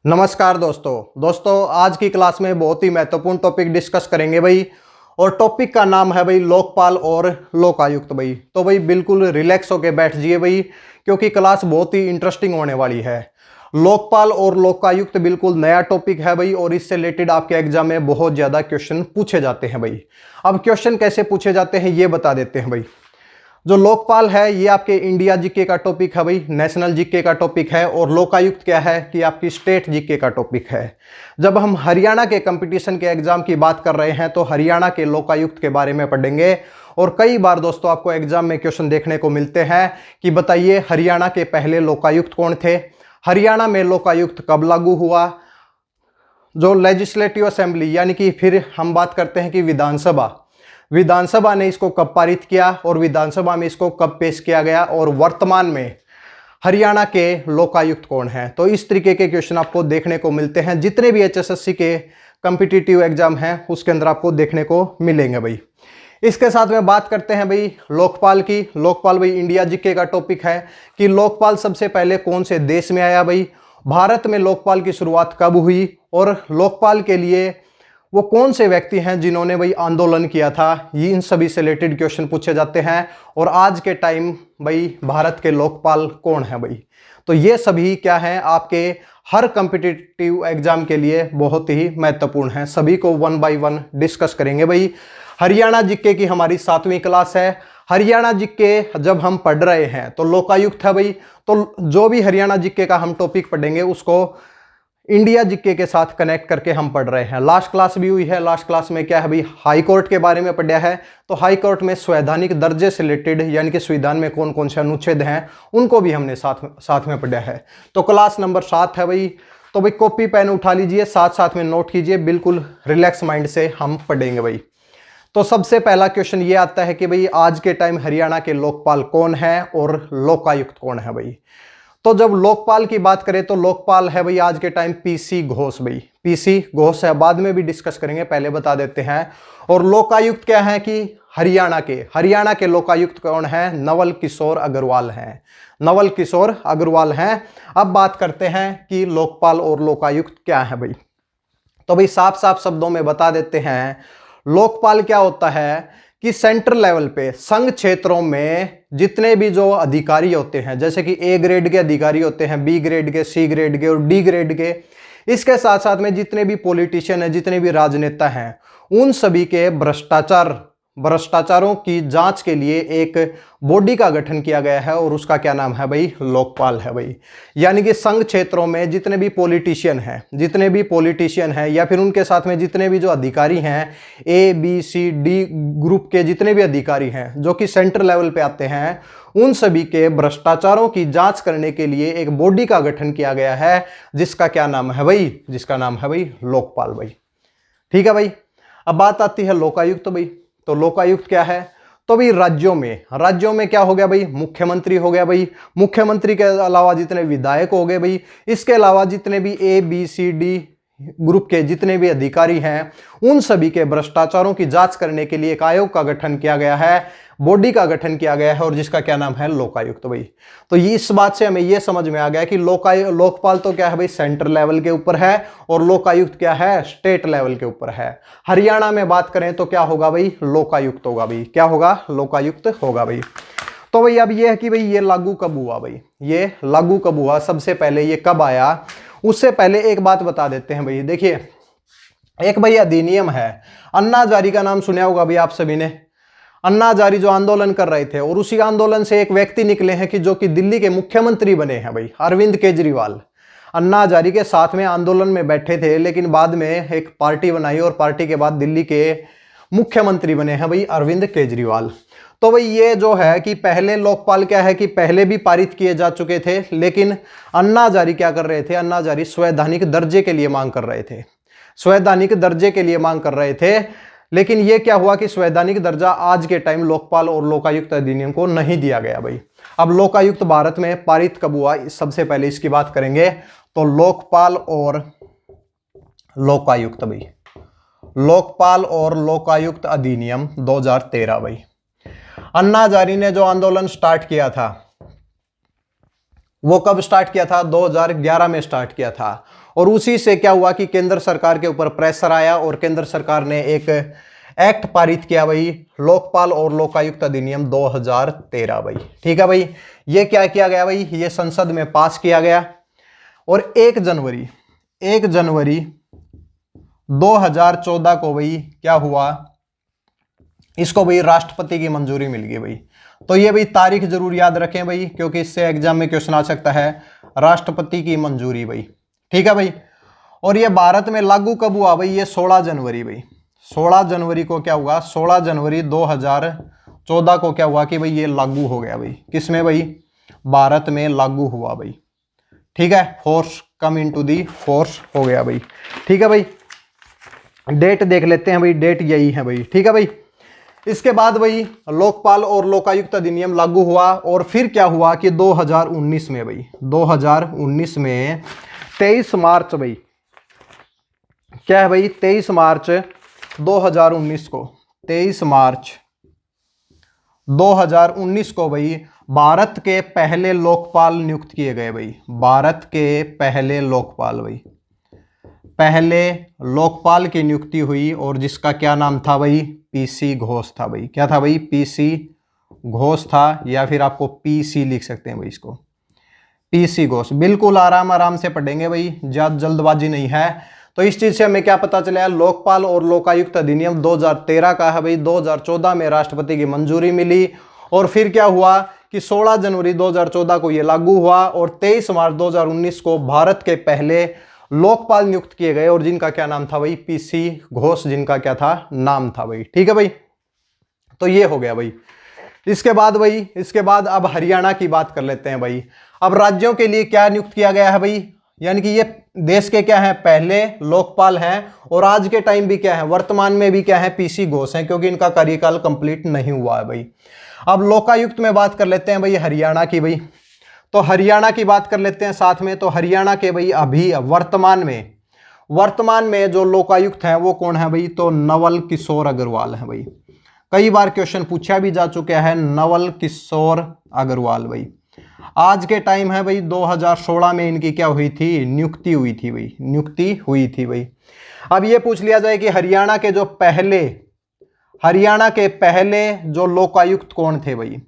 नमस्कार दोस्तों आज की क्लास में बहुत ही महत्वपूर्ण टॉपिक डिस्कस करेंगे भाई। और टॉपिक का नाम है भाई लोकपाल और लोकायुक्त भाई। तो भाई बिल्कुल रिलैक्स होके बैठ जाइए भाई, क्योंकि क्लास बहुत ही इंटरेस्टिंग होने वाली है। लोकपाल और लोकायुक्त बिल्कुल नया टॉपिक है भाई, और इससे रिलेटेड आपके एग्जाम में बहुत ज्यादा क्वेश्चन पूछे जाते हैं भाई। अब क्वेश्चन कैसे पूछे जाते हैं ये बता देते हैं भाई। जो लोकपाल है ये आपके इंडिया जीके का टॉपिक है भाई, नेशनल जीके का टॉपिक है। और लोकायुक्त क्या है कि आपकी स्टेट जीके का टॉपिक है। जब हम हरियाणा के कंपटीशन के एग्जाम की बात कर रहे हैं तो हरियाणा के लोकायुक्त के बारे में पढ़ेंगे। और कई बार दोस्तों आपको एग्जाम में क्वेश्चन देखने को मिलते हैं कि बताइए हरियाणा के पहले लोकायुक्त कौन थे, हरियाणा में लोकायुक्त कब लागू हुआ। जो लेजिस्लेटिव असेंबली यानी कि फिर हम बात करते हैं कि विधानसभा ने इसको कब पारित किया और विधानसभा में इसको कब पेश किया गया, और वर्तमान में हरियाणा के लोकायुक्त कौन है। तो इस तरीके के क्वेश्चन आपको देखने को मिलते हैं। जितने भी एचएसएससी के कॉम्पिटिटिव एग्जाम हैं उसके अंदर आपको देखने को मिलेंगे भाई। इसके साथ में बात करते हैं भाई लोकपाल की। लोकपाल भाई इंडिया जीके का टॉपिक है कि लोकपाल सबसे पहले कौन से देश में आया भाई, भारत में लोकपाल की शुरुआत कब हुई, और लोकपाल के लिए वो कौन से व्यक्ति हैं जिन्होंने भाई आंदोलन किया था। ये इन सभी से रिलेटेड क्वेश्चन पूछे जाते हैं। और आज के टाइम भाई भारत के लोकपाल कौन है भाई। तो ये सभी क्या है आपके हर कॉम्पिटिटिव एग्जाम के लिए बहुत ही महत्वपूर्ण है। सभी को वन बाय वन डिस्कस करेंगे भाई। हरियाणा जीके की हमारी 7वीं क्लास है। हरियाणा जीके जब हम पढ़ रहे हैं तो लोकायुक्त है भाई। तो जो भी हरियाणा जीके का हम टॉपिक पढ़ेंगे उसको इंडिया जीके के साथ कनेक्ट करके हम पढ़ रहे हैं। लास्ट क्लास भी हुई है। लास्ट क्लास में क्या है भाई, हाई कोर्ट के बारे में पढ़ा है। तो हाई कोर्ट में संवैधानिक दर्जे से रिलेटेड यानी कि संविधान में कौन कौन से अनुच्छेद हैं उनको भी हमने साथ में पढ़ा है। तो क्लास नंबर 7 है भाई। तो भाई कॉपी पेन उठा लीजिए, साथ साथ में नोट कीजिए, बिल्कुल रिलैक्स माइंड से हम पढ़ेंगे भाई। तो सबसे पहला क्वेश्चन ये आता है कि भाई आज के टाइम हरियाणा के लोकपाल कौन है और लोकायुक्त कौन है भाई। तो जब लोकपाल की बात करें तो लोकपाल है भाई आज के टाइम पीसी घोष भाई। पीसी घोष है, बाद में भी डिस्कस करेंगे, पहले बता देते हैं। और लोकायुक्त क्या है कि हरियाणा के लोकायुक्त कौन है, नवल किशोर अग्रवाल हैं। नवल किशोर अग्रवाल हैं। अब बात करते हैं कि लोकपाल और लोकायुक्त क्या है भाई। तो भाई साफ साफ शब्दों में बता देते हैं, लोकपाल क्या होता है कि सेंट्रल लेवल पे संघ क्षेत्रों में जितने भी जो अधिकारी होते हैं, जैसे कि ए ग्रेड के अधिकारी होते हैं, बी ग्रेड के, सी ग्रेड के और डी ग्रेड के, इसके साथ साथ में जितने भी पॉलिटिशियन हैं, जितने भी राजनेता हैं, उन सभी के भ्रष्टाचारों की जांच के लिए एक बॉडी का गठन किया गया है और उसका क्या नाम है भाई, लोकपाल है भाई। यानी कि संघ क्षेत्रों में जितने भी पॉलिटिशियन हैं या फिर उनके साथ में जितने भी जो अधिकारी हैं, A B C D group के जितने भी अधिकारी हैं जो कि सेंट्रल लेवल पे आते हैं, उन सभी के भ्रष्टाचारों की जांच करने के लिए एक बॉडी का गठन किया गया है जिसका क्या नाम है भाई, जिसका नाम है भाई लोकपाल भाई। ठीक है भाई। अब बात आती है लोकायुक्त तो भाई। तो लोकायुक्त क्या है, तो भाई राज्यों में क्या हो गया भाई, मुख्यमंत्री हो गया भाई। मुख्यमंत्री के अलावा जितने विधायक हो गए भाई, इसके अलावा जितने भी A B C D group के जितने भी अधिकारी हैं, उन सभी के भ्रष्टाचारों की जांच करने के लिए एक आयोग का गठन किया गया है, बॉडी का गठन किया गया है, और जिसका क्या नाम है लोकायुक्त भाई। तो ये इस बात से हमें ये समझ में आ गया कि लोकपाल तो क्या है भाई सेंट्रल लेवल के ऊपर है, और लोकायुक्त क्या है स्टेट लेवल के ऊपर है। हरियाणा में बात करें तो क्या होगा भाई, लोकायुक्त होगा भाई। क्या होगा, लोकायुक्त होगा भाई। तो भाई अब ये है कि भाई ये लागू कब हुआ भाई, ये लागू कब हुआ, सबसे पहले ये कब आया, उससे पहले एक बात बता देते हैं भाई। देखिए एक भाई अधिनियम है, अन्ना हजारी का नाम सुना होगा भाई आप सभी ने। अन्ना हजारी जो आंदोलन कर रहे थे, और उसी आंदोलन से एक व्यक्ति निकले हैं कि जो कि दिल्ली के मुख्यमंत्री बने हैं भाई, अरविंद केजरीवाल। अन्ना हजारी के साथ में आंदोलन में बैठे थे, लेकिन बाद में एक पार्टी बनाई और पार्टी के बाद दिल्ली के मुख्यमंत्री बने हैं भाई अरविंद केजरीवाल। तो भाई ये जो है कि पहले लोकपाल क्या है कि पहले भी पारित किए जा चुके थे, लेकिन अन्ना हजारी क्या कर रहे थे, अन्ना हजारी संवैधानिक दर्जे के लिए मांग कर रहे थे, संवैधानिक दर्जे के लिए मांग कर रहे थे। लेकिन ये क्या हुआ कि संवैधानिक दर्जा आज के टाइम लोकपाल और लोकायुक्त अधिनियम को नहीं दिया गया भाई। अब लोकायुक्त भारत में पारित कब हुआ, सबसे पहले इसकी बात करेंगे। तो लोकपाल और लोकायुक्त भाई, लोकपाल और लोकायुक्त अधिनियम 2013 भाई। अन्ना हजारी ने जो आंदोलन स्टार्ट किया था वो कब स्टार्ट किया था? 2011 में स्टार्ट किया था। और उसी से क्या हुआ कि केंद्र सरकार के ऊपर प्रेशर आया और केंद्र सरकार ने एक एक्ट पारित किया भाई, लोकपाल और लोकायुक्त अधिनियम 2013 भाई। ठीक है भाई, ये क्या किया गया भाई, ये संसद में पास किया गया। और 1 जनवरी 2014 को भाई क्या हुआ, इसको भाई राष्ट्रपति की मंजूरी मिल गई भाई। तो ये भाई तारीख जरूर याद रखें भाई, क्योंकि इससे एग्जाम में क्वेश्चन आ सकता है, राष्ट्रपति की मंजूरी भाई। ठीक है भाई। और ये भारत में लागू कब हुआ भाई? ये 16 जनवरी भाई। 16 जनवरी को क्या हुआ? 16 जनवरी 2014 को क्या हुआ कि भाई ये लागू हो गया भाई। किसमें भाई? भारत में लागू हुआ भाई। ठीक है, force come into the force हो गया भाई। ठीक है भाई, डेट देख लेते हैं भाई, डेट यही है भाई। ठीक है भाई, इसके बाद भाई लोकपाल और लोकायुक्त अधिनियम लागू हुआ। और फिर क्या हुआ कि 2019 में भाई, 2019 में 23 मार्च भाई, क्या है भाई, 23 मार्च 2019 को, 23 मार्च 2019 को भाई भारत के पहले लोकपाल नियुक्त किए गए भाई। भारत के पहले लोकपाल भाई, पहले लोकपाल की नियुक्ति हुई और जिसका क्या नाम था भाई? पीसी घोष था भाई। क्या था भाई? पीसी घोष था, या फिर आपको पीसी लिख सकते हैं भाई इसको, पीसी घोष। बिल्कुल आराम से पढ़ेंगे भाई, ज्यादा जल्दबाजी नहीं है। तो इस चीज से हमें क्या पता चला? लोकपाल और लोकायुक्त अधिनियम 2013 का है भाई। 2014 में राष्ट्रपति की मंजूरी मिली और फिर क्या हुआ कि 16 जनवरी 2014 को यह लागू हुआ और 23 मार्च 2019 को भारत के पहले लोकपाल नियुक्त किए गए और जिनका क्या नाम था भाई? पीसी घोष, जिनका क्या था नाम था भाई। ठीक है भाई, तो ये हो गया भाई। इसके बाद अब हरियाणा की बात कर लेते हैं भाई। अब राज्यों के लिए क्या नियुक्त किया गया है भाई? यानी कि ये देश के क्या है? पहले लोकपाल हैं और आज के टाइम भी क्या है? वर्तमान में भी क्या है? पीसी घोष हैं, क्योंकि इनका कार्यकाल कंप्लीट नहीं हुआ है भाई। अब लोकायुक्त में बात कर लेते हैं भाई हरियाणा की भाई। तो हरियाणा की बात कर लेते हैं साथ में। तो हरियाणा के भाई अभी वर्तमान में जो लोकायुक्त हैं वो कौन है भाई? तो नवल किशोर अग्रवाल है भाई। कई बार क्वेश्चन पूछा भी जा चुका है, नवल किशोर अग्रवाल भाई। आज के टाइम है भाई 2016 में इनकी क्या हुई थी? नियुक्ति हुई थी भाई। अब ये पूछ लिया जाए कि हरियाणा के पहले जो लोकायुक्त कौन थे भाई?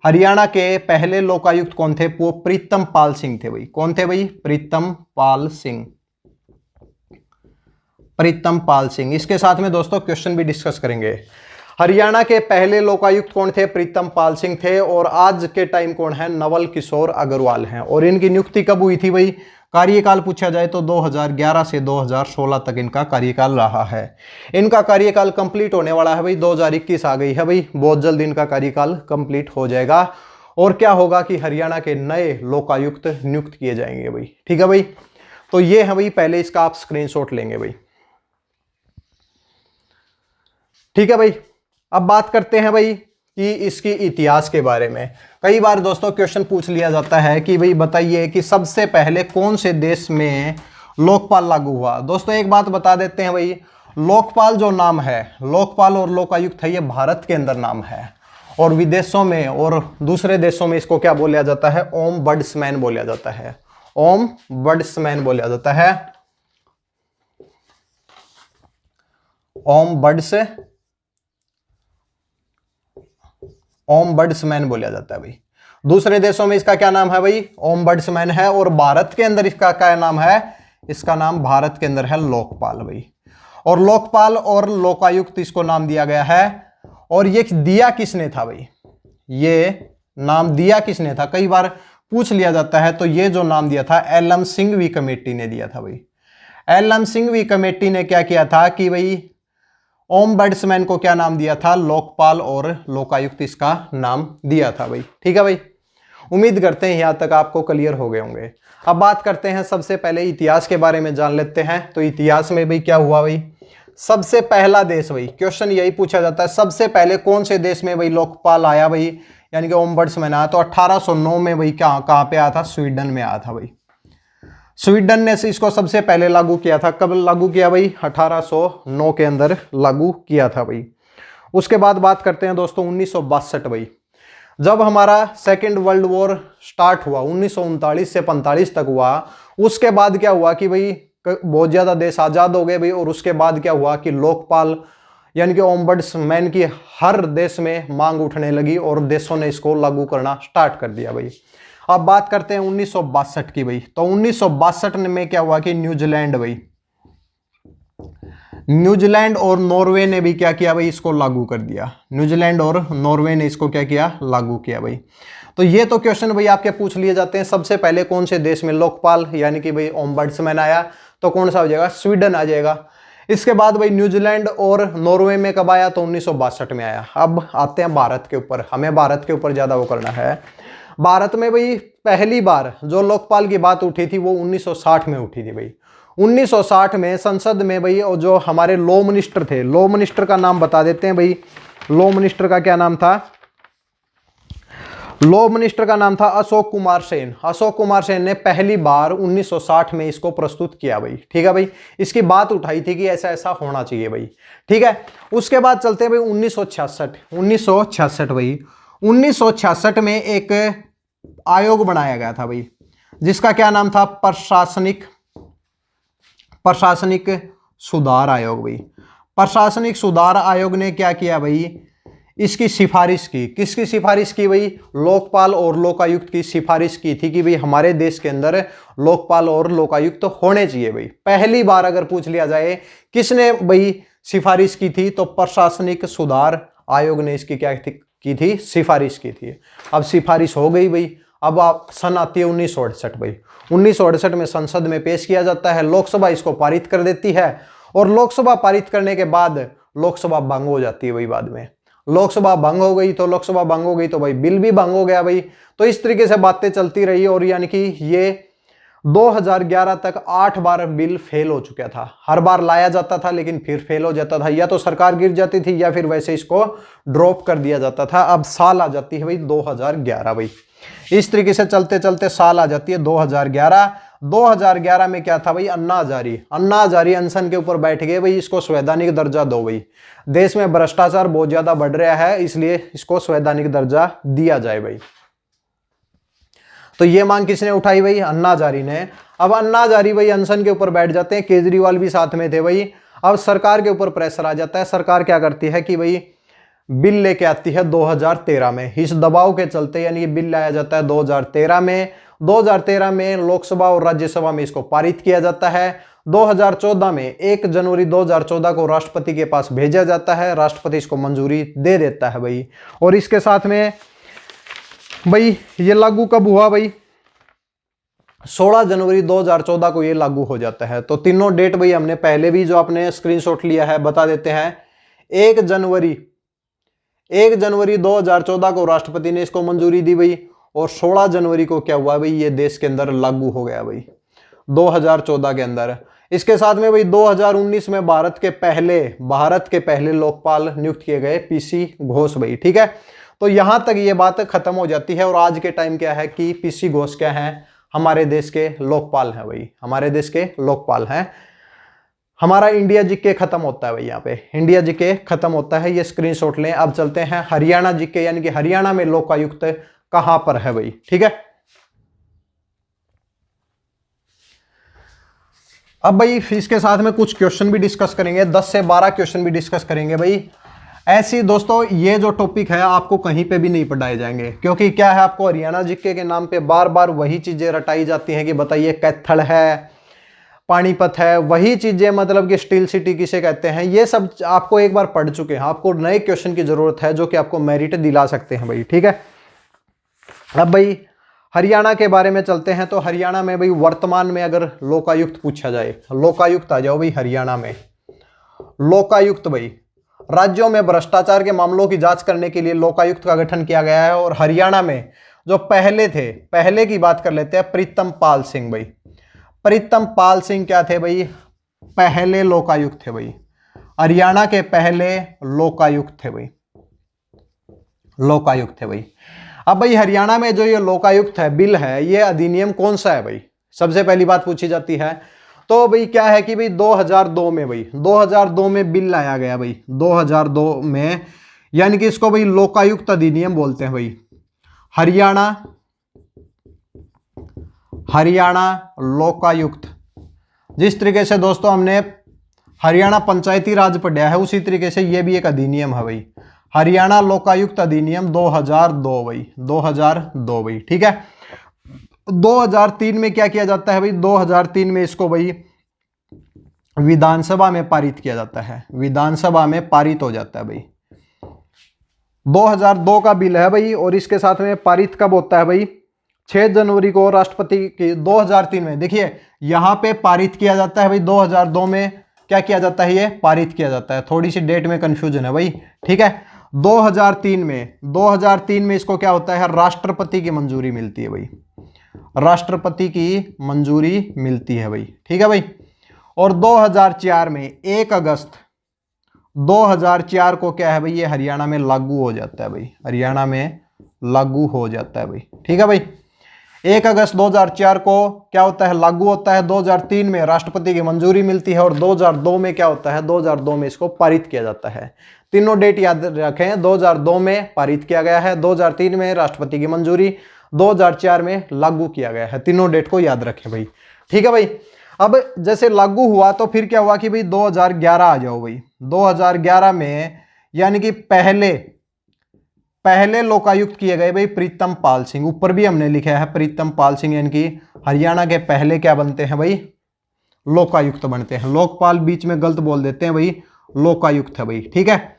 हरियाणा के पहले लोकायुक्त कौन थे? वो प्रीतम पाल सिंह थे भाई। कौन थे भाई? प्रीतम पाल सिंह। इसके साथ में दोस्तों क्वेश्चन भी डिस्कस करेंगे। हरियाणा के पहले लोकायुक्त कौन थे? प्रीतम पाल सिंह थे। और आज के टाइम कौन है? नवल किशोर अग्रवाल हैं। और इनकी नियुक्ति कब हुई थी भाई? कार्यकाल पूछा जाए तो 2011 से 2016 तक इनका कार्यकाल रहा है। इनका कार्यकाल कंप्लीट होने वाला है भाई, 2021 आ गई है भाई, बहुत जल्द इनका कार्यकाल कंप्लीट हो जाएगा। और क्या होगा कि हरियाणा के नए लोकायुक्त नियुक्त किए जाएंगे भाई। ठीक है भाई, तो ये है भाई, पहले इसका आप स्क्रीनशॉट लेंगे भाई। ठीक है भाई, अब बात करते हैं भाई कि इसकी इतिहास के बारे में। कई बार दोस्तों क्वेश्चन पूछ लिया जाता है कि भाई बताइए कि सबसे पहले कौन से देश में लोकपाल लागू हुआ। दोस्तों एक बात बता देते हैं भाई, लोकपाल जो नाम है, लोकपाल और लोकायुक्त है, ये भारत के अंदर नाम है और विदेशों में और दूसरे देशों में इसको क्या बोला जाता है? ओम्बड्समैन बोला जाता है। ओम्बड्समैन बोला जाता है, ओम्बड्समैन बोला जाता है भाई। दूसरे देशों में इसका क्या नाम है भाई? ओम्बड्समैन है। और भारत के अंदर इसका क्या नाम है? इसका नाम भारत के अंदर है लोकपाल भाई। और लोकपाल और लोकायुक्त इसको नाम दिया गया है। और ये दिया किसने था भाई? ये नाम दिया किसने था? कई बार पूछ लिया जाता है। तो ये जो नाम दिया था एल.एम. सिंघवी कमेटी ने दिया था भाई। एल.एम. सिंघवी कमेटी ने क्या किया था कि भाई ओम्बड्समैन को क्या नाम दिया था? लोकपाल और लोकायुक्त इसका नाम दिया था भाई। ठीक है भाई, उम्मीद करते हैं यहां तक आपको क्लियर हो गए होंगे। अब बात करते हैं, सबसे पहले इतिहास के बारे में जान लेते हैं। तो इतिहास में भाई क्या हुआ भाई? सबसे पहला देश भाई, क्वेश्चन यही पूछा जाता है, सबसे पहले कौन से देश में भाई लोकपाल आया भाई, यानी कि ओम्बड्समैन आया? तो 1809 में भाई कहां पे आया था? स्वीडन में आया था भाई। स्वीडन ने इसको सबसे पहले लागू किया था। कब लागू किया भाई? 1809 के अंदर लागू किया था भाई। उसके बाद बात करते हैं दोस्तों 1962 भाई। जब हमारा सेकेंड वर्ल्ड वॉर स्टार्ट हुआ 1939 से 45 तक हुआ, उसके बाद क्या हुआ कि भाई बहुत ज्यादा देश आजाद हो गए भाई। और उसके बाद क्या हुआ कि लोकपाल यानी कि ओम्बड्समैन की हर देश में मांग उठने लगी और देशों ने इसको लागू करना स्टार्ट कर दिया भाई। अब बात करते हैं 1962 की भाई। तो 1962 में क्या हुआ कि न्यूजीलैंड भाई, न्यूजीलैंड और नॉर्वे ने भी क्या किया भाई, इसको लागू कर दिया। न्यूजीलैंड और नॉर्वे ने इसको क्या किया, लागू किया भाई। तो ये तो क्वेश्चन भाई आपके पूछ लिए जाते हैं। सबसे पहले कौन से देश में लोकपाल यानी कि भाई ओम्बड्समैन आया, तो कौन सा हो जाएगा, स्वीडन आ जाएगा। इसके बाद भाई न्यूजीलैंड और नॉर्वे में कब आया, तो 1962 में आया। अब आते हैं भारत के ऊपर, हमें भारत के ऊपर ज्यादा वो करना है। भारत में भाई पहली बार जो लोकपाल की बात उठी थी वो 1960 में उठी थी भाई। 1960 में संसद में भाई, और जो हमारे लॉ मिनिस्टर थे, लॉ मिनिस्टर का नाम बता देते हैं भाई। लॉ मिनिस्टर का क्या नाम था, लॉ मिनिस्टर का नाम था अशोक कुमार सेन। अशोक कुमार सेन ने पहली बार 1960 में इसको प्रस्तुत किया भाई। ठीक है भाई, इसकी बात उठाई थी कि ऐसा ऐसा होना चाहिए भाई। ठीक है, उसके बाद चलते हैं भाई 1966 भाई। 1966 में एक आयोग बनाया गया था भाई, जिसका क्या नाम था, प्रशासनिक सुधार आयोग भाई। प्रशासनिक सुधार आयोग ने क्या किया भाई, इसकी सिफारिश की। किसकी सिफारिश की भाई, लोकपाल और लोकायुक्त की सिफारिश की थी कि भाई हमारे देश के अंदर लोकपाल और लोकायुक्त तो होने चाहिए भाई। पहली बार अगर पूछ लिया जाए किसने भाई सिफारिश की थी, तो प्रशासनिक सुधार आयोग ने इसकी क्या की थी, सिफारिश की थी। अब सिफारिश हो गई भाई। अब आप सन आती है 1968 भाई। 1968 में संसद में पेश किया जाता है, लोकसभा इसको पारित कर देती है, और लोकसभा पारित करने के बाद लोकसभा भंग हो जाती है भाई। बाद में लोकसभा भंग हो गई, तो लोकसभा भंग हो गई तो भाई बिल भी भंग हो गया भाई। तो इस तरीके से बातें चलती रही, और यानी कि ये 2011 तक 8 बार बिल फेल हो चुका था। हर बार लाया जाता था लेकिन फिर फेल हो जाता था, या तो सरकार गिर जाती थी या फिर वैसे इसको ड्रॉप कर दिया जाता था। अब साल आ जाती है भाई 2011 भाई। इस तरीके से चलते चलते साल आ जाती है 2011। 2011 में क्या था भाई, अन्ना हजारी अनशन के ऊपर बैठ गए भाई, इसको संवैधानिक दर्जा दो भाई। देश में भ्रष्टाचार बहुत ज्यादा बढ़ रहा है, इसलिए इसको संवैधानिक दर्जा दिया जाए भाई। तो ये मांग किसने उठाई भाई, अन्ना हजारी ने। अब अन्ना हजारी भाई अनशन के ऊपर बैठ जाते हैं, केजरीवाल भी साथ में थे भाई। अब सरकार के ऊपर प्रेशर आ जाता है। सरकार क्या करती है कि भाई बिल लेके आती है 2013 में। इस दबाव के चलते यानी कि बिल लाया जाता है 2013 में। 2013 में लोकसभा और राज्यसभा में इसको पारित किया जाता है। 2014 में 1 जनवरी 2014 को राष्ट्रपति के पास भेजा जाता है। राष्ट्रपति इसको मंजूरी दे देता है भाई। और इसके साथ में भाई ये लागू कब हुआ भाई, 16 जनवरी 2014 को ये लागू हो जाता है। तो तीनों डेट भाई हमने पहले भी जो आपने स्क्रीनशॉट लिया है बता देते हैं। 1 जनवरी 2014 को राष्ट्रपति ने इसको मंजूरी दी भाई, और 16 जनवरी को क्या हुआ भाई, ये देश के अंदर लागू हो गया भाई 2014 के अंदर। इसके साथ में भाई 2019 में भारत के पहले लोकपाल नियुक्त किए गए, पीसी घोष भाई। ठीक है, तो यहां तक ये बात खत्म हो जाती है। और आज के टाइम क्या है कि पीसी घोष क्या है, हमारे देश के लोकपाल हैं भाई, हमारे देश के लोकपाल हैं। हमारा इंडिया जीके खत्म होता है भाई, यहाँ पे इंडिया जीके खत्म होता है, ये स्क्रीनशॉट लें। अब चलते हैं हरियाणा जीके, यानी कि हरियाणा में लोकायुक्त कहां पर है भाई। ठीक है, अब भाई इसके साथ में कुछ क्वेश्चन भी डिस्कस करेंगे, 10 से 12 क्वेश्चन भी डिस्कस करेंगे भाई। ऐसी दोस्तों ये जो टॉपिक है आपको कहीं पे भी नहीं पढ़ाए जाएंगे, क्योंकि क्या है, आपको हरियाणा जीके के नाम पे बार बार वही चीजें रटाई जाती हैं कि बताइए कैथल है, पानीपत है, वही चीजें, मतलब कि स्टील सिटी किसे कहते हैं, ये सब आपको एक बार पढ़ चुके हैं। आपको नए क्वेश्चन की जरूरत है जो कि आपको मेरिट दिला सकते हैं भाई। ठीक है, अब भाई हरियाणा के बारे में चलते हैं। तो हरियाणा में भाई वर्तमान में अगर लोकायुक्त पूछा जाए, लोकायुक्त आ जाओ भाई हरियाणा में। लोकायुक्त भाई, राज्यों में भ्रष्टाचार के मामलों की जांच करने के लिए लोकायुक्त का गठन किया गया है। और हरियाणा में जो पहले थे, पहले की बात कर लेते हैं, प्रीतम पाल सिंह भाई। प्रीतम पाल सिंह क्या थे भाई, पहले लोकायुक्त थे भाई, हरियाणा के पहले लोकायुक्त थे भाई, लोकायुक्त थे भाई। अब भाई हरियाणा में जो ये लोकायुक्त है, बिल है, ये अधिनियम कौन सा है भाई, सबसे पहली बात पूछी जाती है। तो भाई क्या है कि भाई 2002 में भाई 2002 में बिल लाया गया भाई, 2002 में, यानी कि इसको भाई लोकायुक्त अधिनियम बोलते हैं भाई। हरियाणा लोकायुक्त। जिस तरीके से दोस्तों हमने हरियाणा पंचायती राज पढ़ा है उसी तरीके से ये भी एक अधिनियम है भाई, हरियाणा लोकायुक्त अधिनियम 2002 भाई, 2002 भाई, ठीक है। 2003 में क्या किया जाता है भाई, 2003 में इसको भाई विधानसभा में पारित किया जाता है, विधानसभा में पारित हो जाता है भाई। 2002 का बिल है भाई, और इसके साथ में पारित कब होता है भाई, 6 जनवरी को राष्ट्रपति की 2003 में। देखिए यहां पे पारित किया जाता है भाई, 2002 में क्या किया जाता है, ये पारित किया जाता है। थोड़ी सी डेट में कंफ्यूजन है भाई, ठीक है। 2003 में इसको क्या होता है, राष्ट्रपति की मंजूरी मिलती है भाई, राष्ट्रपति की मंजूरी मिलती है भाई, ठीक है भाई। और 2004 में 1 अगस्त 2004 को क्या है भाई, ये हरियाणा में लागू हो जाता है भाई, हरियाणा में लागू हो जाता है भाई, ठीक है भाई। 1 अगस्त 2004 को क्या होता है, लागू होता है। 2003 में राष्ट्रपति की मंजूरी मिलती है, और 2002 में क्या होता है, 2002 में इसको पारित किया जाता है। तीनों डेट याद रखें, 2002 में पारित किया गया है, 2003 में राष्ट्रपति की मंजूरी, 2004 में लागू किया गया है। तीनों डेट को याद रखें भाई, ठीक है भाई। अब जैसे लागू हुआ तो फिर क्या हुआ कि भाई 2011 आ जाओ भाई। 2011 में यानी कि पहले लोकायुक्त किए गए भाई प्रीतम पाल सिंह, ऊपर भी हमने लिखा है प्रीतम पाल सिंह, यानी कि हरियाणा के पहले क्या बनते हैं भाई, लोकायुक्त बनते हैं। लोकपाल बीच में गलत बोल देते हैं भाई, लोकायुक्त है भाई, ठीक है।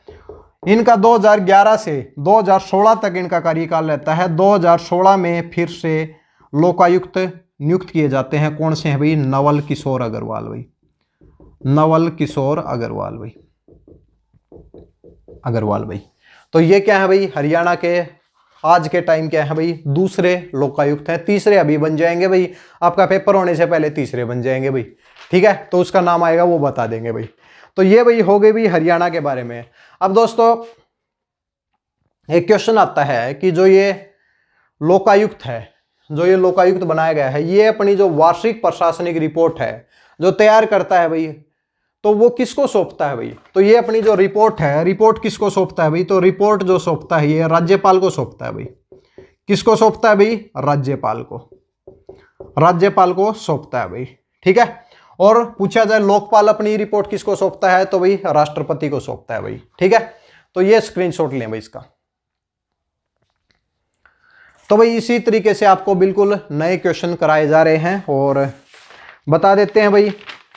इनका 2011 से 2016 तक इनका कार्यकाल रहता है। 2016 में फिर से लोकायुक्त नियुक्त किए जाते हैं। कौन से हैं भाई, नवल किशोर अग्रवाल भाई, नवल किशोर अग्रवाल भाई, अग्रवाल भाई। तो ये क्या है भाई, हरियाणा के आज के टाइम क्या है भाई, दूसरे लोकायुक्त हैं। तीसरे अभी बन जाएंगे भाई, आपका पेपर होने से पहले तीसरे बन जाएंगे भाई, ठीक है। तो उसका नाम आएगा वो बता देंगे भाई। तो ये भाई हो गई भाई हरियाणा के बारे में। अब दोस्तों एक क्वेश्चन आता है कि जो ये लोकायुक्त है, जो ये लोकायुक्त बनाया गया है, ये अपनी जो वार्षिक प्रशासनिक रिपोर्ट है जो तैयार करता है भाई, तो वो किसको सौंपता है भाई। तो ये अपनी जो रिपोर्ट है, रिपोर्ट किसको सौंपता है भाई, तो रिपोर्ट जो सौंपता है ये राज्यपाल को सौंपता है भाई। किसको सौंपता है भाई, राज्यपाल को, राज्यपाल को सौंपता है भाई, ठीक है। और पूछा जाए लोकपाल अपनी रिपोर्ट किसको सौंपता है, तो भाई राष्ट्रपति को सौंपता है भाई, ठीक है। तो ये स्क्रीनशॉट लें भाई इसका। तो भाई इसी तरीके से आपको बिल्कुल नए क्वेश्चन कराए जा रहे हैं, और बता देते हैं भाई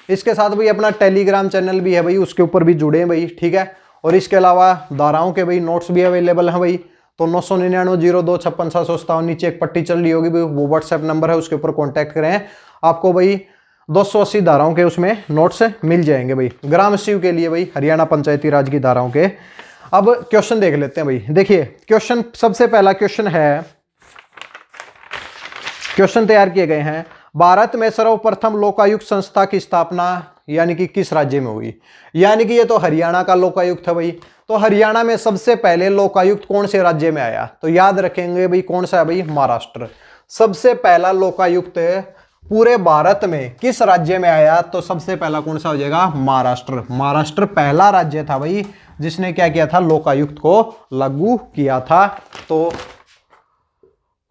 इसके साथ भाई अपना टेलीग्राम चैनल भी है भाई, उसके ऊपर भी जुड़े हैं भाई, ठीक है। और इसके अलावा धाराओं के भाई नोट्स भी अवेलेबल हैं भाई। तो 99902565757 नीचे एक पट्टी चल रही होगी भाई, वो व्हाट्सएप नंबर है, उसके ऊपर कॉन्टैक्ट करें, आपको भाई 280 धाराओं के उसमें नोट्स मिल जाएंगे भाई, ग्राम सचिव के लिए भाई, हरियाणा पंचायती राज की धाराओं के। अब क्वेश्चन देख लेते हैं भाई। देखिए क्वेश्चन, सबसे पहला क्वेश्चन है, क्वेश्चन तैयार किए गए हैं, भारत में सर्वप्रथम लोकायुक्त संस्था की स्थापना यानी कि किस राज्य में हुई। यानी कि ये तो हरियाणा का लोकायुक्त है भाई। तो हरियाणा में सबसे पहले लोकायुक्त कौन से राज्य में आया, तो याद रखेंगे भाई कौन सा है भाई, महाराष्ट्र। सबसे पहला लोकायुक्त पूरे भारत में किस राज्य में आया, तो सबसे पहला कौन सा हो जाएगा, महाराष्ट्र। महाराष्ट्र पहला राज्य था भाई जिसने क्या किया था, लोकायुक्त को लागू किया था। तो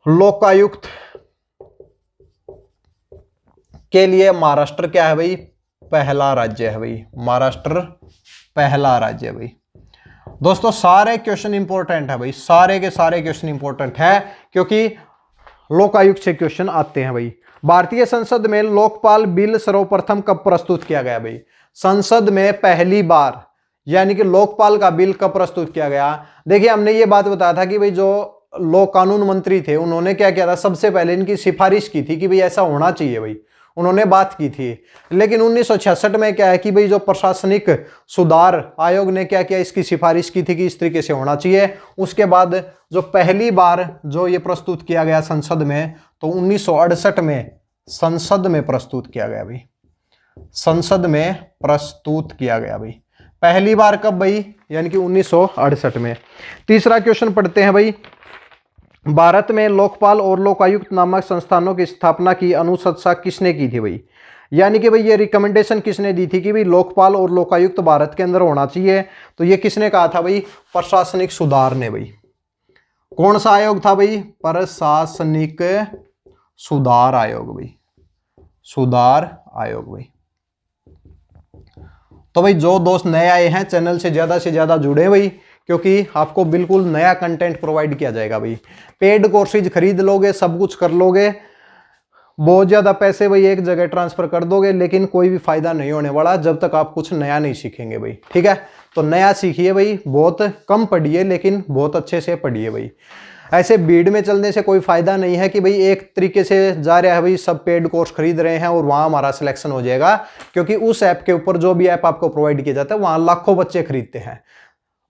लोकायुक्त के लिए महाराष्ट्र क्या है भाई, पहला राज्य है भाई, महाराष्ट्र पहला राज्य है भाई। दोस्तों सारे क्वेश्चन इंपॉर्टेंट है भाई, सारे के सारे क्वेश्चन इंपॉर्टेंट है, क्योंकि लोकायुक्त से क्वेश्चन आते हैं भाई। भारतीय संसद में लोकपाल बिल सर्वप्रथम कब प्रस्तुत किया गया भाई। संसद में पहली बार यानी कि लोकपाल का बिल कब प्रस्तुत किया गया। देखिए हमने ये बात बताया था कि भाई जो लोक कानून मंत्री थे उन्होंने क्या किया था, सबसे पहले इनकी सिफारिश की थी कि भाई ऐसा होना चाहिए भाई, उन्होंने बात की थी। लेकिन 1966 में क्या है कि भाई जो प्रशासनिक सुधार आयोग ने क्या किया, इसकी सिफारिश की थी कि इस तरीके से होना चाहिए। उसके बाद जो पहली बार जो ये प्रस्तुत किया गया संसद में, तो 1968 में संसद में प्रस्तुत किया गया भाई, संसद में प्रस्तुत किया गया भाई। पहली बार कब भाई, यानी कि 1968 में। तीसरा क्वेश्चन पढ़ते हैं भाई, भारत में लोकपाल और लोकायुक्त नामक संस्थानों की स्थापना की अनुशंसा किसने की थी भाई। यानी कि भाई ये रिकमेंडेशन किसने दी थी कि भाई लोकपाल और लोकायुक्त भारत के अंदर होना चाहिए। तो ये किसने कहा था भाई, प्रशासनिक सुधार ने भाई, कौन सा आयोग था भाई? प्रशासनिक सुधार आयोग भाई, सुधार आयोग भाई। तो भाई जो दोस्त नए आए हैं चैनल से ज्यादा जुड़े भाई, क्योंकि आपको बिल्कुल नया कंटेंट प्रोवाइड किया जाएगा भाई। पेड कोर्सेज खरीद लोगे, सब कुछ कर लोगे, बहुत ज्यादा पैसे भाई एक जगह ट्रांसफर कर दोगे, लेकिन कोई भी फायदा नहीं होने वाला जब तक आप कुछ नया नहीं सीखेंगे भाई। ठीक है, तो नया सीखिए भाई, बहुत कम पढ़िए लेकिन बहुत अच्छे से पढ़िए भाई। ऐसे भीड़ में चलने से कोई फायदा नहीं है कि भाई एक तरीके से जा रहा है भाई, सब पेड कोर्स खरीद रहे हैं और वहां हमारा सिलेक्शन हो जाएगा, क्योंकि उस ऐप के ऊपर जो भी ऐप आपको प्रोवाइड किया जाता है वहां लाखों बच्चे खरीदते हैं।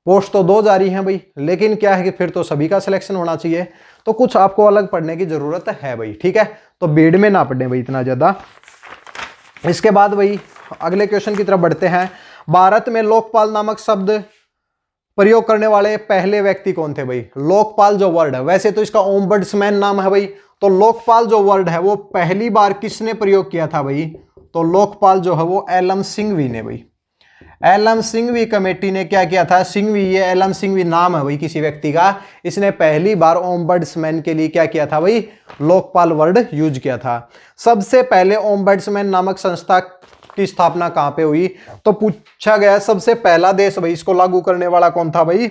पोस्ट तो 2 जारी हैं भाई, लेकिन क्या है कि फिर तो सभी का सिलेक्शन होना चाहिए, तो कुछ आपको अलग पढ़ने की जरूरत है भाई। ठीक है, तो भीड़ में ना पढ़े भाई इतना ज्यादा। इसके बाद भाई अगले क्वेश्चन की तरफ बढ़ते हैं। भारत में लोकपाल नामक शब्द प्रयोग करने वाले पहले व्यक्ति कौन थे भाई? लोकपाल जो वर्ड है, वैसे तो इसका ओम्बड्समैन नाम है भाई, तो लोकपाल जो वर्ड है वो पहली बार किसने प्रयोग किया था भाई? तो लोकपाल जो है वो एलएम सिंघवी ने भाई। एलएम सिंघवी कमेटी ने क्या किया था? सिंघवी, ये एलएम सिंघवी नाम है भाई किसी व्यक्ति का, इसने पहली बार ओम्बड्समैन के लिए क्या किया था भाई? लोकपाल वर्ड यूज किया था। सबसे पहले ओम्बड्समैन नामक संस्था की स्थापना कहां पे हुई? तो पूछा गया सबसे पहला देश भाई इसको लागू करने वाला कौन था भाई?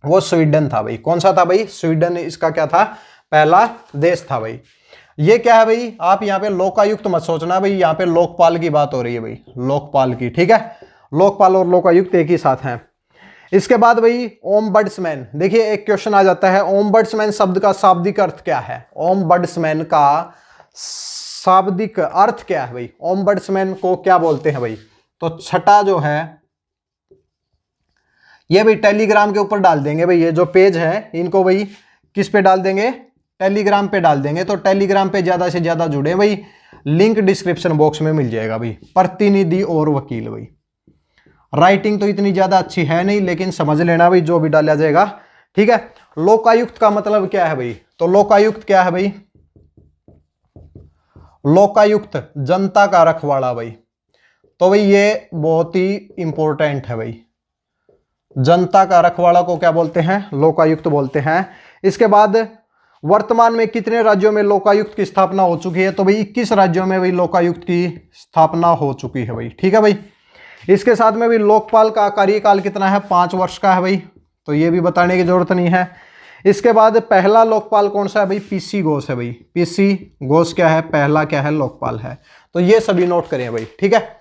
वो स्वीडन था भाई। कौन सा था भाई? स्वीडन इसका क्या था? पहला देश था भाई। ये क्या है भाई? आप यहाँ पे लोकायुक्त मत सोचना भाई, यहाँ पे लोकपाल की बात हो रही है भाई, लोकपाल की। ठीक है, लोकपाल और लोकायुक्त एक ही साथ हैं। इसके बाद भाई ओम्बड्समैन, देखिए एक क्वेश्चन आ जाता है, ओम्बड्समैन शब्द का शाब्दिक अर्थ क्या है? ओम्बड्समैन का शाब्दिक अर्थ क्या है भाई? ओम्बड्समैन को क्या बोलते हैं भाई? तो छठा जो है ये भाई टेलीग्राम के ऊपर डाल देंगे भाई, ये जो पेज है इनको भाई किस पे डाल देंगे? टेलीग्राम पे डाल देंगे। तो टेलीग्राम पे ज्यादा से ज्यादा जुड़े भाई, लिंक डिस्क्रिप्शन बॉक्स में मिल जाएगा भाई। प्रतिनिधि और वकील भाई, राइटिंग तो इतनी ज्यादा अच्छी है नहीं, लेकिन समझ लेना भाई जो भी डाला जाएगा। ठीक है, लोकायुक्त का मतलब क्या है भाई? तो लोकायुक्त क्या है भाई? लोकायुक्त जनता का रखवाला भाई। तो भाई ये बहुत ही इंपॉर्टेंट है भाई, जनता का रखवाला को क्या बोलते हैं? लोकायुक्त बोलते हैं। इसके बाद वर्तमान में कितने राज्यों में लोकायुक्त की स्थापना हो चुकी है? तो भाई 21 राज्यों में भाई लोकायुक्त की स्थापना हो चुकी है भाई। ठीक है भाई, इसके साथ में भी लोकपाल का कार्यकाल कितना है? 5 वर्ष का है भाई, तो ये भी बताने की जरूरत नहीं है। इसके बाद पहला लोकपाल कौन सा है भाई? पीसी घोष है भाई। पीसी घोष क्या है? पहला क्या है? लोकपाल है। तो ये सभी नोट करें भाई। ठीक है,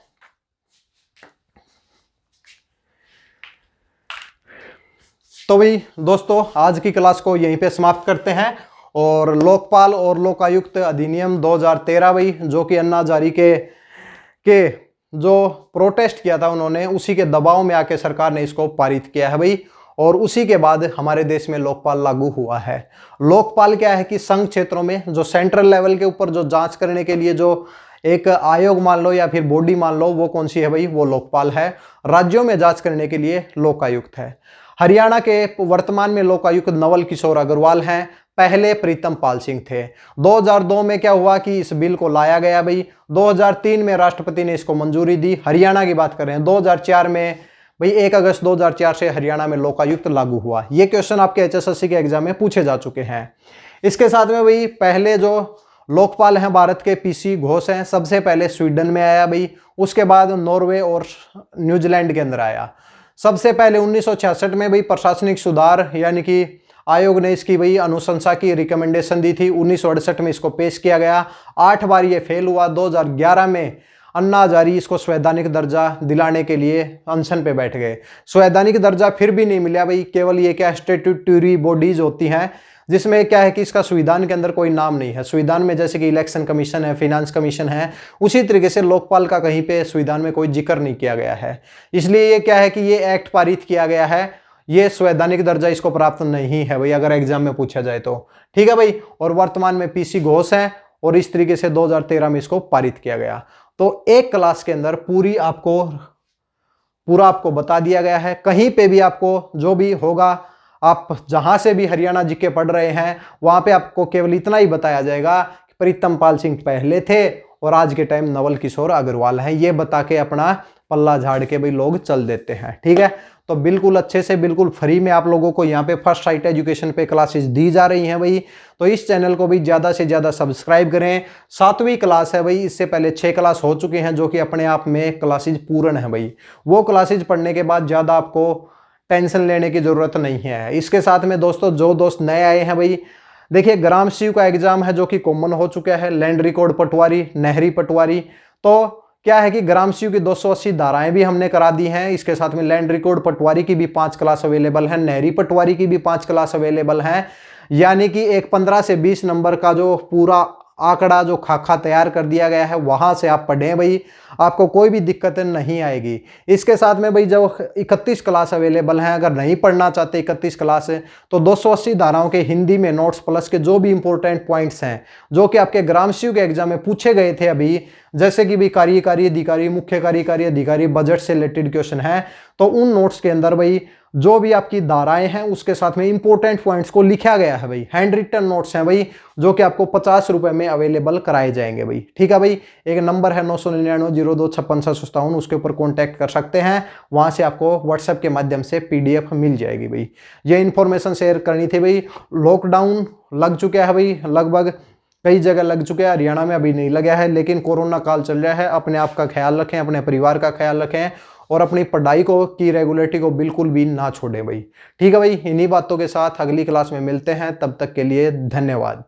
तो भाई दोस्तों आज की क्लास को यहीं पे समाप्त करते हैं। और लोकपाल और लोकायुक्त अधिनियम 2013 भाई, जो कि अन्ना हजारे के जो प्रोटेस्ट किया था उन्होंने, उसी के दबाव में आके सरकार ने इसको पारित किया है भाई, और उसी के बाद हमारे देश में लोकपाल लागू हुआ है। लोकपाल क्या है कि संघ क्षेत्रों में जो सेंट्रल लेवल के ऊपर जो जांच करने के लिए जो एक आयोग मान लो या फिर बॉडी मान लो, वो कौन सी है भाई? वो लोकपाल है। राज्यों में जांच करने के लिए लोकायुक्त है। हरियाणा के वर्तमान में लोकायुक्त नवल किशोर अग्रवाल हैं, पहले प्रीतम पाल सिंह थे। 2002 में क्या हुआ कि इस बिल को लाया गया भाई, 2003 में राष्ट्रपति ने इसको मंजूरी दी। हरियाणा की बात कर रहे हैं, 2004 में भाई 1 अगस्त 2004 से हरियाणा में लोकायुक्त लागू हुआ। ये क्वेश्चन आपके एचएसएससी के एग्जाम में पूछे जा चुके हैं। इसके साथ में भाई पहले जो लोकपाल हैं भारत के पीसी घोष हैं, सबसे पहले स्वीडन में आया भाई, उसके बाद नॉर्वे और न्यूजीलैंड के अंदर आया। सबसे पहले 1966 में भाई प्रशासनिक सुधार यानी कि आयोग ने इसकी भाई अनुशंसा की रिकमेंडेशन दी थी। 1968 में इसको पेश किया गया, 8 बार ये फेल हुआ। 2011 में अन्ना हजारे इसको संवैधानिक दर्जा दिलाने के लिए अनशन पे बैठ गए। संवैधानिक दर्जा फिर भी नहीं मिला भाई, केवल ये क्या स्टैट्यूटरी बॉडीज होती हैं, जिसमें क्या है कि इसका संविधान के अंदर कोई नाम नहीं है। संविधान में जैसे कि इलेक्शन कमीशन है, फिनांस कमीशन है, उसी तरीके से लोकपाल का कहीं पे संविधान में कोई जिक्र नहीं किया गया है। इसलिए ये क्या है कि ये एक्ट पारित किया गया है, ये संवैधानिक दर्जा इसको प्राप्त नहीं है भाई, अगर एग्जाम में पूछा जाए तो। ठीक है भाई, और वर्तमान में पीसी घोष है और इस तरीके से 2013 में इसको पारित किया गया। तो एक क्लास के अंदर पूरा आपको बता दिया गया है। कहीं पे भी आपको जो भी होगा, आप जहां से भी हरियाणा जीके पढ़ रहे हैं, वहां पे आपको केवल इतना ही बताया जाएगा कि प्रीतम पाल सिंह पहले थे और आज के टाइम नवल किशोर अग्रवाल है। ये बता के अपना पल्ला झाड़ के भाई लोग चल देते हैं। ठीक है, तो बिल्कुल अच्छे से बिल्कुल फ्री में आप लोगों को यहाँ पे फर्स्ट साइट एजुकेशन पे क्लासेस दी जा रही हैं भाई। तो इस चैनल को भी ज़्यादा से ज़्यादा सब्सक्राइब करें। 7वीं क्लास है भाई, इससे पहले 6 क्लास हो चुके हैं जो कि अपने आप में क्लासेज पूर्ण है भाई। वो क्लासेज पढ़ने के बाद ज़्यादा आपको टेंशन लेने की ज़रूरत नहीं है। इसके साथ में दोस्तों जो दोस्त नए आए हैं भाई, देखिए ग्राम सीयू का एग्जाम है जो कि कॉमन हो चुका है, लैंड रिकॉर्ड पटवारी, नहरी पटवारी। तो क्या है कि ग्राम सीयू की 280 धाराएं भी हमने करा दी हैं। इसके साथ में लैंड रिकॉर्ड पटवारी की भी 5 क्लास अवेलेबल है, नहरी पटवारी की भी 5 क्लास अवेलेबल है। यानी कि एक 15 से 20 नंबर का जो पूरा आंकड़ा जो खाका तैयार कर दिया गया है, वहां से आप पढ़ें भाई, आपको कोई भी दिक्कत नहीं आएगी। इसके साथ में भाई जो 31 क्लास अवेलेबल हैं, अगर नहीं पढ़ना चाहते 31 क्लास है तो 280 धाराओं के हिंदी में नोट्स प्लस के जो भी इंपॉर्टेंट पॉइंट्स हैं जो कि आपके ग्राम सीयू के एग्जाम में पूछे गए थे अभी, जैसे कि भी कार्यकारी अधिकारी, मुख्य कार्यकारी अधिकारी, बजट से रिलेटेड क्वेश्चन है, तो उन नोट्स के अंदर भाई जो भी आपकी धाराएं हैं उसके साथ में इंपॉर्टेंट पॉइंट्स को लिखा गया है भाई। हैंड रिटन नोट्स हैं भाई जो कि आपको 50 रुपए में अवेलेबल कराए जाएंगे भाई। ठीक है भाई, एक नंबर है 99902565757, उसके ऊपर कॉन्टैक्ट कर सकते हैं। वहां से आपको व्हाट्सएप के माध्यम से PDF मिल जाएगी भाई। ये इन्फॉर्मेशन शेयर करनी थी भाई। लॉकडाउन लग चुका है भाई, लगभग कई जगह लग चुका है, हरियाणा में अभी नहीं लगा है, लेकिन कोरोना काल चल रहा है। अपने आप का ख्याल रखें, अपने परिवार का ख्याल रखें और अपनी पढ़ाई को की रेगुलरिटी को बिल्कुल भी ना छोड़ें भाई। ठीक है भाई, इन्हीं बातों के साथ अगली क्लास में मिलते हैं, तब तक के लिए धन्यवाद।